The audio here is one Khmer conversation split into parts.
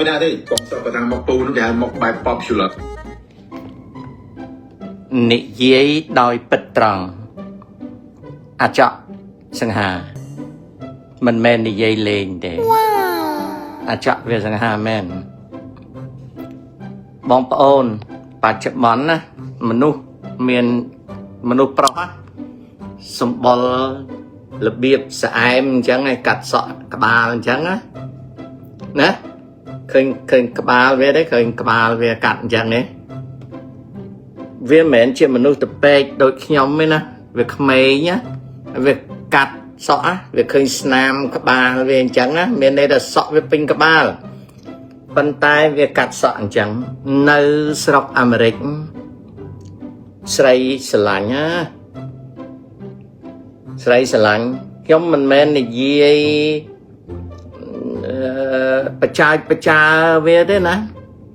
ไม่ได้ดิกองสอบประธานมกปูนั่นแกมกใบป๊อปชุลนิយាយដោយពិតត្រង់អាចកសង្ហាមិនមែននិយាយលេងទេអាចកវាសង្ហាមែនបងប្អូនបច្ចុប្បន្នណាមនុស្សមានមនុស្សប្រុសសម្បុររបៀបស្អែមអញ្ចឹងឯងកាត់សក់ក្បាលអញ្ចឹងណាឃើញក្បាលវាទេឃើញក្បាលវាកាត់អញ្ចឹងទេវាមិនមែនជាមនុស្សតពេកដូចខ្ញុំទេណាវាក្មេងណាវាកាត់សក់ណាវាឃើញស្នាមក្បាលវាអញ្ចឹងណាមានន័យថាសក់វាពេញក្បាលប៉ុន្តែវាកាត់សក់អញ្ចឹងនៅស្រុកអាមេរិកស្រីស្រឡាញ់ណាស្រីស្រឡាញ់ខ្ញុំមិនមែននិយាយបច្ចាវាទេណា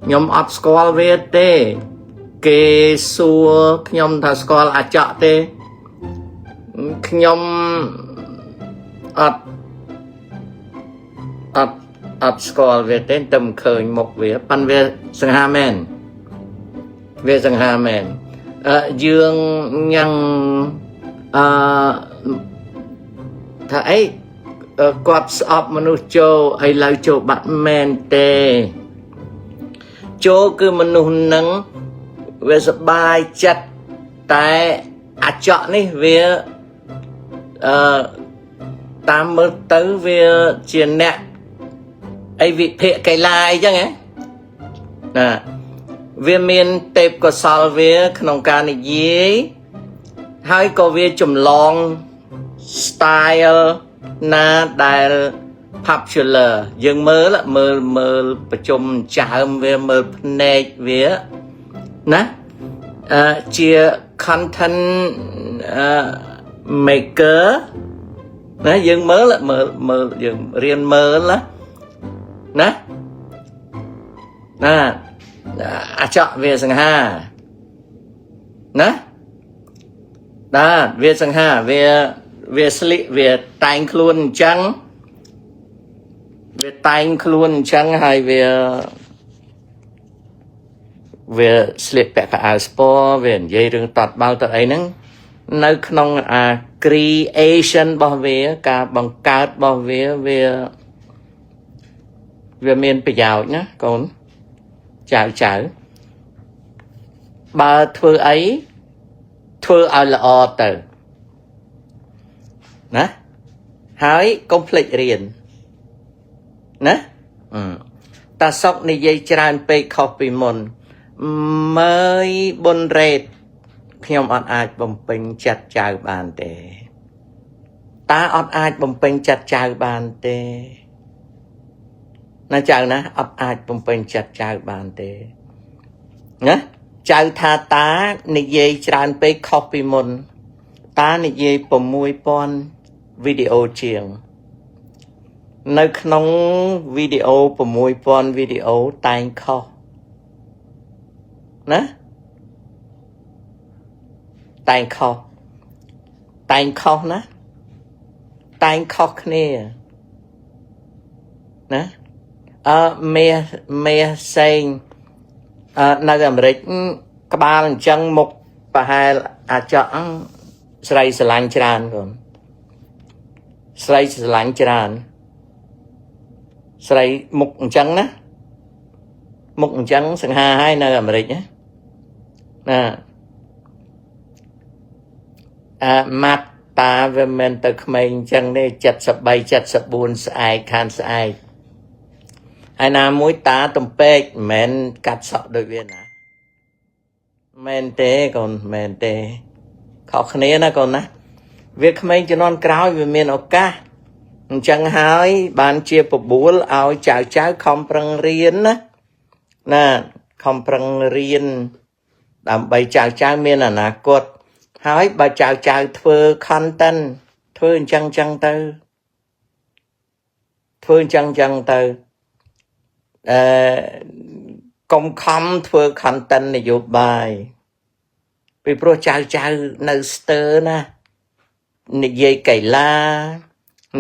ខ្ញុំអត់ស្គាល់វាទេគេសួរខ្ញុំថាស្គាល់អាចកទេខ្ញុំអត់ស្គាល់វាទេតែមិនឃើញមុខវាប៉ិនវាសង្ហាមែនវាសង្ហាមែនយើងញ៉ាំងថាអីគាត់ស្អប់មនុស្សចូលឥឡូវចូលបាត់មែនទេចូលគឺមនុស្សនឹងវាសบายចិត្តតែអាចកនេះវាតាមមើលទៅវាជាអ្នកអីវិភាគកីឡាអីចឹងណាវាមានទេពកោសល្យវាក្នុងការនិយាយហើយក៏វាចម្លង style ណាដែល popular យើងមើលប្រជុំចើមវាមើលភ្នែកវាណាជា content maker ណាយើងមើលយើងរៀនមើលណាអាចកវាសង្ហាណាវាសង្ហាវាស្លៀកវាតែងខ្លួនអញ្ចឹងវាតែងខ្លួនអញ្ចឹងហើយវាស្លៀកពាក់ខោអាវស្ពណ៌វានិយាយរឿងតតបាល់ទៅអីហ្នឹងនៅក្នុងcreation របស់វាការបង្កើតរបស់វាមានប្រយោជន៍ណាកូនចៅបើធ្វើអីធ្វើឲ្យល្អទៅណាហើយកុំភ្លេចរៀនណាតាសុកនិយាយច្រើនពេកខុសពីមុនមើយបុនរ៉េតខ្ញុំអត់អាចបំពេញចិត្តចៅបានទេតាអត់អាចបំពេញចិត្តចៅបានទេណាចៅណាអត់អាចបំពេញចិត្តចៅបានទេណាចៅថាតានិយាយច្រើនពេកខុសពីមុនតានិយាយ6000វីដេអូជាងនៅក្នុងវីដេអូ6000វីដេអូតែងខុសណាតែងខុសណាតែងខុសគ្នាណាមេសេងនៅអាមេរិកក្បាលអញ្ចឹងមុខប្រហែលអាចកស្រីស្រឡាញ់ច្រើនកូនស្រីស្រឡាញ់ច្រើនស្រីមុខអញ្ចឹងណាមុខអញ្ចឹងសង្ហាហើយនៅអាមេរិកណាម៉ាត់តាវាមិនទៅក្មេងអញ្ចឹងទេ73 74ស្អែកខានស្អែកហើយណាមួយតាទំពេកមិនមែនកាត់សក់ដូចវាណាមែនទេកូនមែនទេខុសគ្នាណាកូនណាវាក្មេងជំនាន់ក្រោយវាមានឱកាសអញ្ចឹងហើយបានជាបបួលឲ្យចៅខំប្រឹងរៀនណាខំប្រឹងរៀនដើម្បីចៅមានអនាគតហើយបើចៅធ្វើ content ធ្វើអញ្ចឹងទៅធ្វើអញ្ចឹងទៅកុំខំធ្វើ content នយោបាយពីព្រោះចៅនៅស្ទើរណានិយាយកីឡា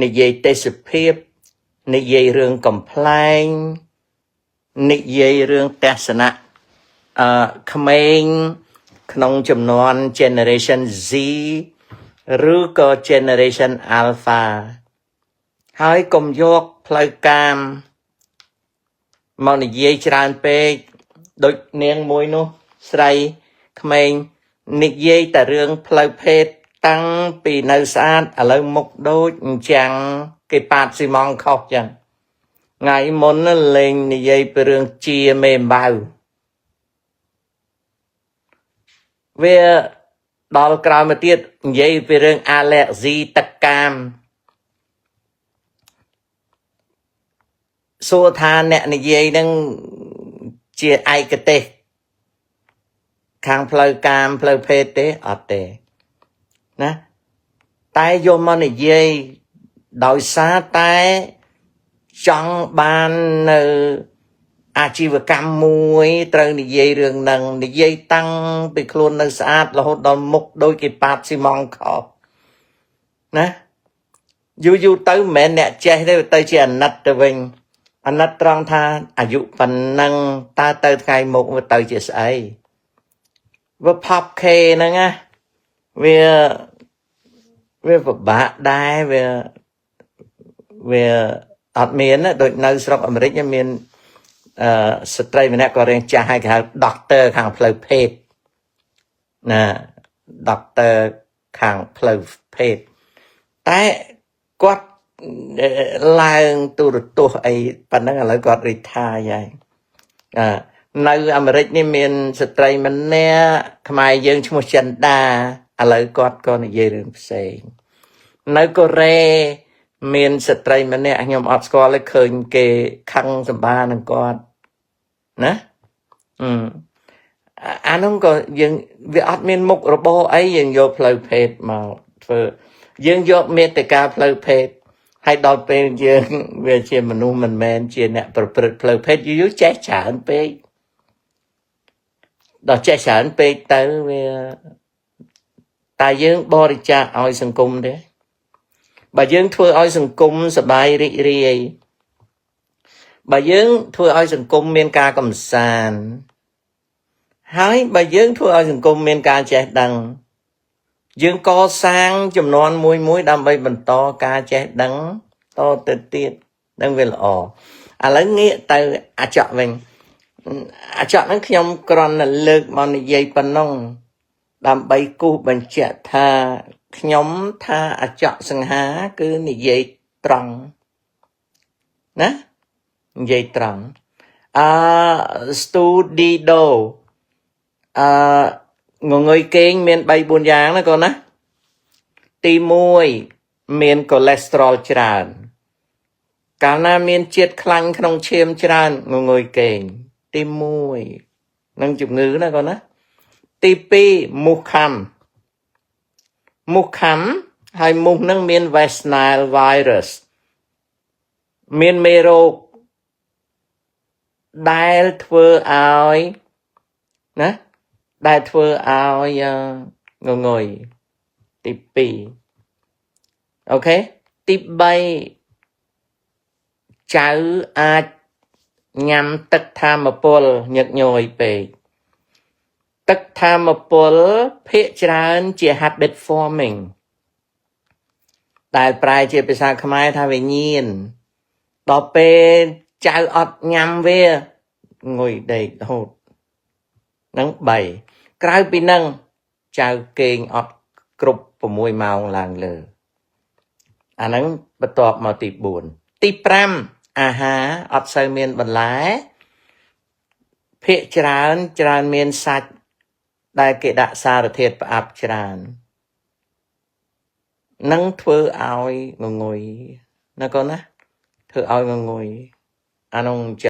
និយាយទេសភាពនិយាយរឿងកំ pl ែង និយាយរឿងទស្សនៈក្មេងក្នុងចំនួន generation Z ឬក៏ generation Alpha ហើយកុំយកផ្លូវកាមមកនិយាយច្រើនពេកដូចនាងមួយនោះស្រីក្មេងនិយាយតែរឿងផ្លូវភេទតាំងពីនៅស្អាតឥឡូវមុខដូចអញ្ចឹងគេប៉ាតស៊ីម៉ងខុសចឹងថ្ងៃមុនលេងនិយាយពីរឿងជាមេអំបៅវាដល់ក្រោយមកទៀតនិយាយពីរឿងអាឡែស៊ីទឹកកាមសួរថាអ្នកនិយាយនឹងជាឯកទេសខាងផ្លូវកាមផ្លូវភេទទេអត់ទេណាតែយកមកនិយាយដោយសារតែចង់បាននៅអាជីវកម្មមួយត្រូវនិយាយរឿងហ្នឹងនិយាយតាំងពីខ្លួននៅស្អាតរហូតដល់មុខដូចគេប៉ាតស៊ីម៉ងខោណាយូរទៅមិនមែនអ្នកចេះទេទៅជាអាណិតទៅវិញអាណិតត្រង់ថាអាយុប៉ុណ្ណឹងតើទៅថ្ងៃមុខវាទៅជាស្អីវាផប់ខេហ្នឹងណាវាពិបាកដែរវាអត់មានដូចនៅស្រុកអាមេរិកមានស្ត្រីម្នាក់ក៏រៀងចាស់ហើយគេហៅ doctor ខាងផ្លូវភេទណា doctor ខាងផ្លូវភេទតែគាត់ឡើងទូរទស្សន៍អីប៉ុណ្ណឹងឥឡូវគាត់ retire ហើយនៅអាមេរិកនេះមានស្ត្រីម្នាក់ខ្មែរយើងឈ្មោះចិនដាឥឡូវគាត់ក៏និយាយរឿងផ្សេងនៅកូរ៉េមានស្ត្រីម្នាក់ខ្ញុំអត់ស្គាល់ទេឃើញគេខឹងសម្បានឹងគាត់ណាអានោះក៏យើងវាអត់មានមុខរបរអីយើងយកផ្លូវភេទមកធ្វើយើងយកមេត្តាផ្លូវភេទហើយដល់ពេលយើងវាជាមនុស្សមិនមែនជាអ្នកប្រព្រឹត្តផ្លូវភេទយូរចេះច្រើនពេកដល់ចេះច្រើនពេកទៅវាតែយើងបរិច្ចាគឲ្យសង្គមទេបើយើងធ្វើឲ្យសង្គមសប្បាយរីករាយបើយើងធ្វើឲ្យសង្គមមានការកំសាន្តហើយបើយើងធ្វើឲ្យសង្គមមានការចេះដឹងយើងកសាងចំនួនមួយដើម្បីបន្តការចេះដឹងតទៅទៀតនឹងវាល្អឥឡូវងាកទៅអាចកវិញអាចកហ្នឹងខ្ញុំគ្រាន់តែលើកមកនិយាយប៉ុណ្ណឹងដើម្បីគូសបញ្ជាក់ថាខ្ញុំថាអាចកសង្ហាគឺនិយាយត្រង់ណានិយាយត្រង់studido ងងុយគេងមាន 3-4 យ៉ាងណាកូនណាទី1មានកូលេស្តេរ៉ុលច្រើនកាលណាមានជាតិខ្លាញ់ក្នុងឈាមច្រើនងងុយគេងទី1នឹងជំងឺណាកូនណាទី2មូសខាំហើយមូសនឹងមាន West Nile virus មានមេរោគដែលធ្វើឲ្យណាដែលធ្វើឲ្យងងុយទី2អូខេទី3ចៅអាចញ៉ាំទឹកថាមពលញឹកញយពេកទឹកថាមពលភាគច្រើនជា habit forming ដែលប្រែជាភាសាខ្មែរថាវិញ្ញាណដល់ពេលចៅអត់ញ៉ាំវាងុយដេករហូតនឹង3ក្រៅពីនឹងចៅគេងអត់គ្រប់6ម៉ោងឡើងលើអាហ្នឹងបន្ទាប់មកទី4ទី5អាហារអត់សូវមានបន្លែភាគច្រើនមានសាច់ដែលគេដាក់សារធាតុផ្អាប់ច្រើននឹងធ្វើឲ្យងងុយណាកូនណាធ្វើឲ្យងងុយអានោះ